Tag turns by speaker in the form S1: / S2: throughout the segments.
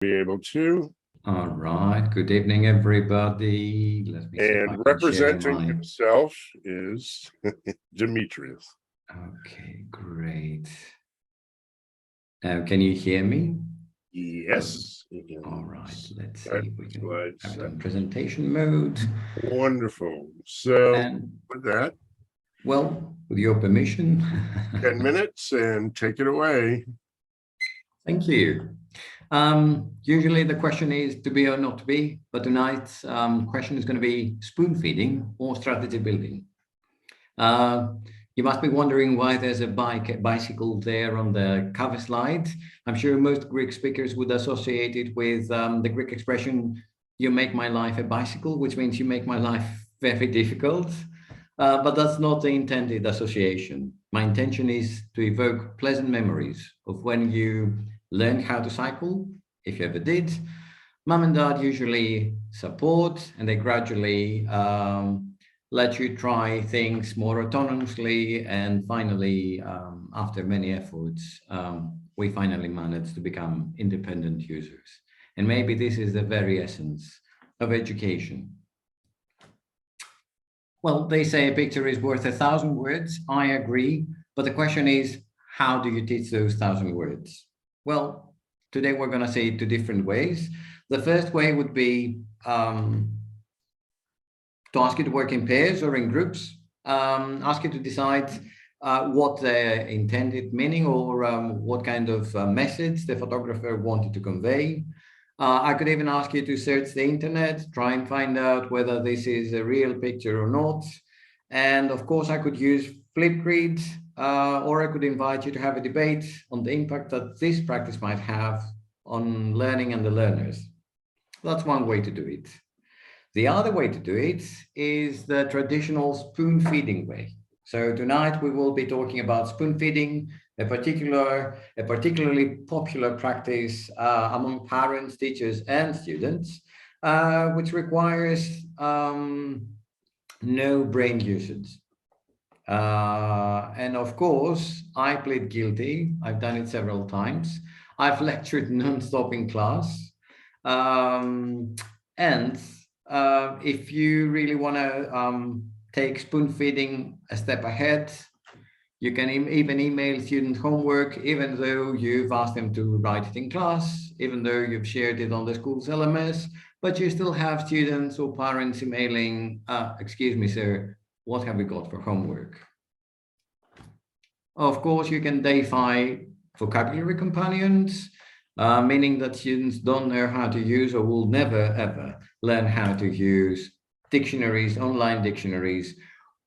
S1: Be able to.
S2: All right. Good evening, everybody. Let me see if I
S1: And
S2: can
S1: representing
S2: share my...
S1: himself is Dimitris.
S2: Okay, great. Can you hear me?
S1: Yes.
S2: All right. Let's see
S1: That
S2: if we can
S1: slide
S2: have it
S1: set.
S2: on presentation mode.
S1: Wonderful. So
S2: And,
S1: with that,
S2: well, with your permission.
S1: 10 minutes and take it away.
S2: Thank you. Usually the question is to be or not to be, but tonight's question is going to be spoon feeding or strategy building. You must be wondering why there's a bicycle there on the cover slide. I'm sure most Greek speakers would associate it with the Greek expression, you make my life a bicycle, which means you make my life very difficult. But that's not the intended association. My intention is to evoke pleasant memories of when you learned how to cycle, if you ever did. Mom and dad usually support and they gradually let you try things more autonomously. And finally, after many efforts, we finally managed to become independent users. And maybe this is the very essence of education. Well, they say a picture is worth 1,000 words. I agree. But the question is, how do you teach those 1,000 words? Well, today we're going to say it two different ways. The first way would be to ask you to work in pairs or in groups, ask you to decide what the intended meaning or what kind of message the photographer wanted to convey. I could even ask you to search the internet, try and find out whether this is a real picture or not. And of course, I could use Flipgrid, or I could invite you to have a debate on the impact that this practice might have on learning and the learners. That's one way to do it. The other way to do it is the traditional spoon feeding way. So tonight we will be talking about spoon feeding, a particularly popular practice among parents, teachers, and students, which requires no brain usage. And of course, I plead guilty. I've done it several times. I've lectured non-stop in class. If you really want to take spoon feeding a step ahead, you can even email student homework, even though you've asked them to write it in class, even though you've shared it on the school's LMS, but you still have students or parents emailing, excuse me, sir, what have we got for homework? Of course, you can deify vocabulary companions, meaning that students don't know how to use or will never, ever learn how to use dictionaries, online dictionaries,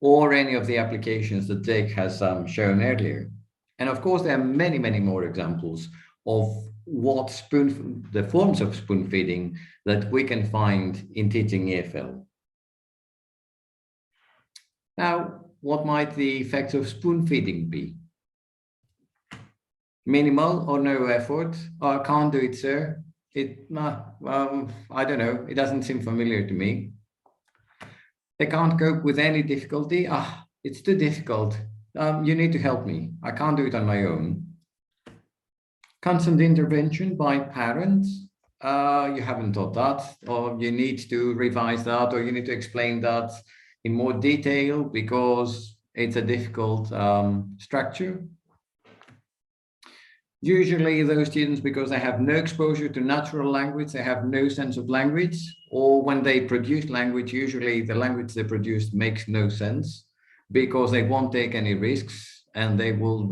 S2: or any of the applications that Jake has shown earlier. And of course, there are many, many more examples of the forms of spoon feeding that we can find in teaching EFL. Now, what might the effects of spoon feeding be? Minimal or no effort? Oh, I can't do it, sir. I don't know. It doesn't seem familiar to me. They can't cope with any difficulty. It's too difficult. You need to help me. I can't do it on my own. Constant intervention by parents. You haven't taught that, or you need to revise that, or you need to explain that in more detail because it's a difficult structure. Usually those students, because they have no exposure to natural language, they have no sense of language, or when they produce language, usually the language they produce makes no sense because they won't take any risks and they will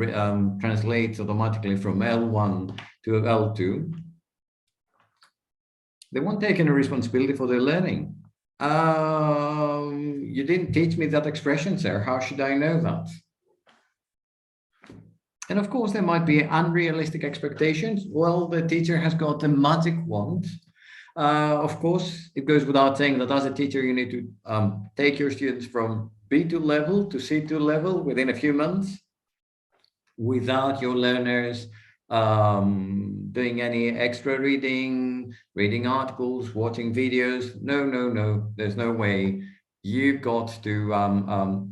S2: translate automatically from L1 to L2. They won't take any responsibility for their learning. You didn't teach me that expression, sir. How should I know that? And of course, there might be unrealistic expectations. Well, the teacher has got a magic wand. Of course, it goes without saying that as a teacher, you need to take your students from B2 level to C2 level within a few months without your learners doing any extra reading articles, watching videos. No, there's no way. You've got to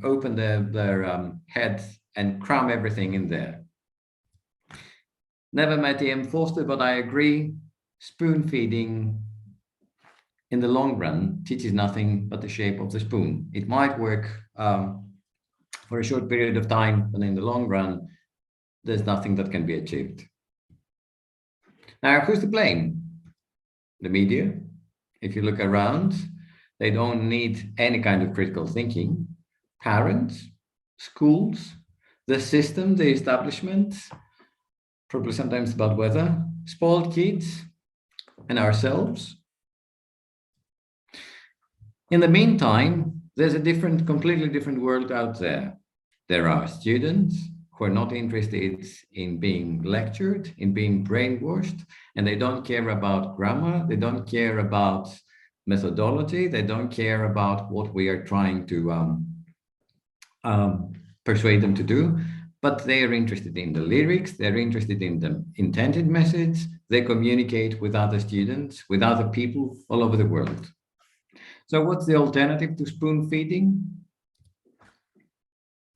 S2: open their heads and cram everything in there. Never met E.M. Forster, but I agree. spoon feeding in the long run teaches nothing but the shape of the spoon. It might work for a short period of time, but in the long run, there's nothing that can be achieved. Now, who's to blame? The media. If you look around, they don't need any kind of critical thinking. Parents, schools, the system, the establishment, probably sometimes about weather, spoiled kids, and ourselves. In the meantime, there's a completely different world out there. There are students who are not interested in being lectured, in being brainwashed, and they don't care about grammar, they don't care about methodology, they don't care about what we are trying to persuade them to do, but they are interested in the lyrics, they're interested in the intended message, they communicate with other students, with other people all over the world. So what's the alternative to spoon feeding?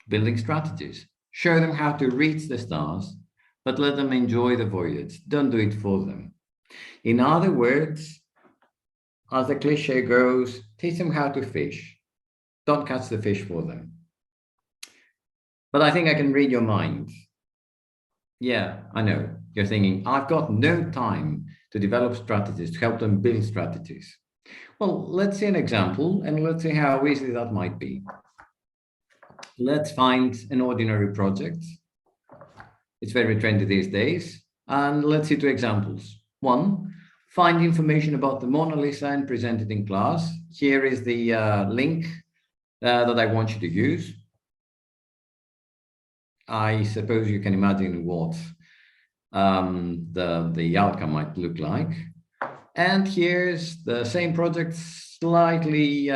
S2: Building strategies. Show them how to reach the stars, but let them enjoy the voyage. Don't do it for them. In other words, as the cliche goes, teach them how to fish. Don't catch the fish for them. But I think I can read your mind. Yeah, I know. You're thinking, I've got no time to develop strategies, to help them build strategies. Well, let's see an example and let's see how easy that might be. Let's find an ordinary project. It's very trendy these days. And let's see two examples. One, find information about the Mona Lisa and present it in class. Here is the link that I want you to use. I suppose you can imagine what the outcome might look like. And here's the same project, slightly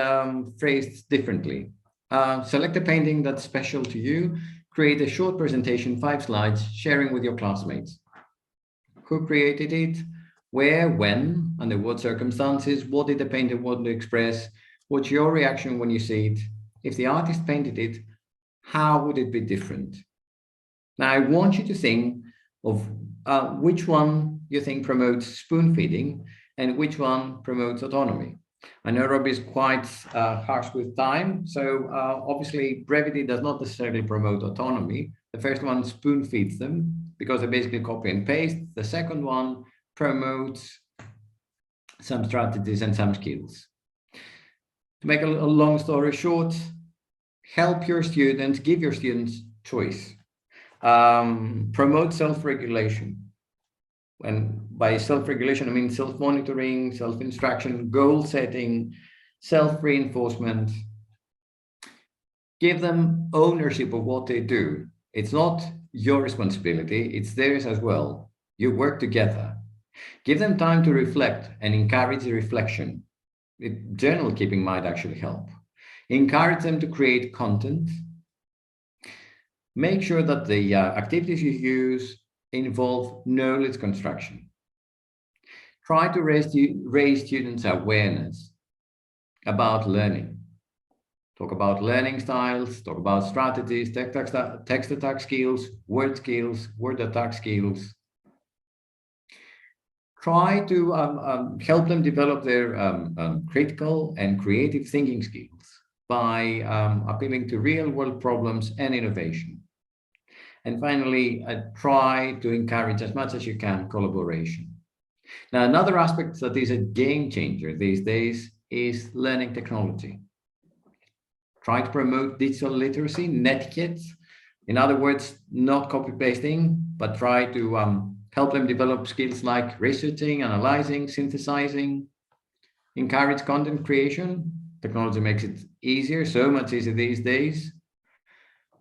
S2: phrased differently. Select a painting that's special to you, create a short presentation, 5 slides, sharing with your classmates. Who created it, where, when, under what circumstances, what did the painter want to express, what's your reaction when you see it? If the artist painted it, how would it be different? Now, I want you to think of which one you think promotes spoon feeding and which one promotes autonomy. I know Rob is quite harsh with time, so obviously brevity does not necessarily promote autonomy. The first one spoon feeds them because they basically copy and paste. The second one promotes some strategies and some skills. To make a long story short, help your students, give your students choice. Promote self-regulation. And by self-regulation, I mean self-monitoring, self-instruction, goal setting, self-reinforcement. Give them ownership of what they do. It's not your responsibility, it's theirs as well. You work together. Give them time to reflect and encourage reflection. Journal keeping might actually help. Encourage them to create content. Make sure that the activities you use involve knowledge construction. Try to raise students' awareness about learning. Talk about learning styles, talk about strategies, text attack skills, word attack skills. Try to help them develop their critical and creative thinking skills by appealing to real-world problems and innovation. And finally, try to encourage as much as you can collaboration. Now, another aspect that is a game changer these days is learning technology. Try to promote digital literacy, netiquette. In other words, not copy-pasting, but try to help them develop skills like researching, analyzing, synthesizing. Encourage content creation. Technology makes it easier, so much easier these days.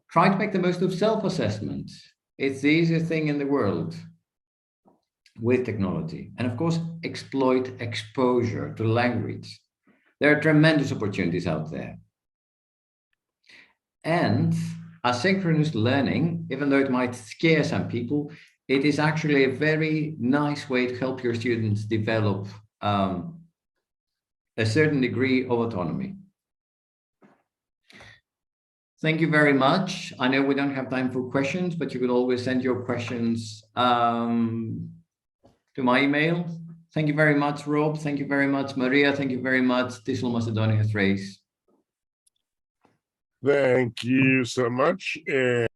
S2: Try to make the most of self-assessment. It's the easiest thing in the world with technology. And of course, exploit exposure to language. There are tremendous opportunities out there. And asynchronous learning, even though it might scare some people, it is actually a very nice way to help your students develop a certain degree of autonomy. Thank you very much. I know we don't have time for questions, but you can always send your questions to my email, Thank you very much, Rob. Thank you very much, Maria. Thank you very much, Tisla Macedonia Thrace.
S1: Thank you so much. And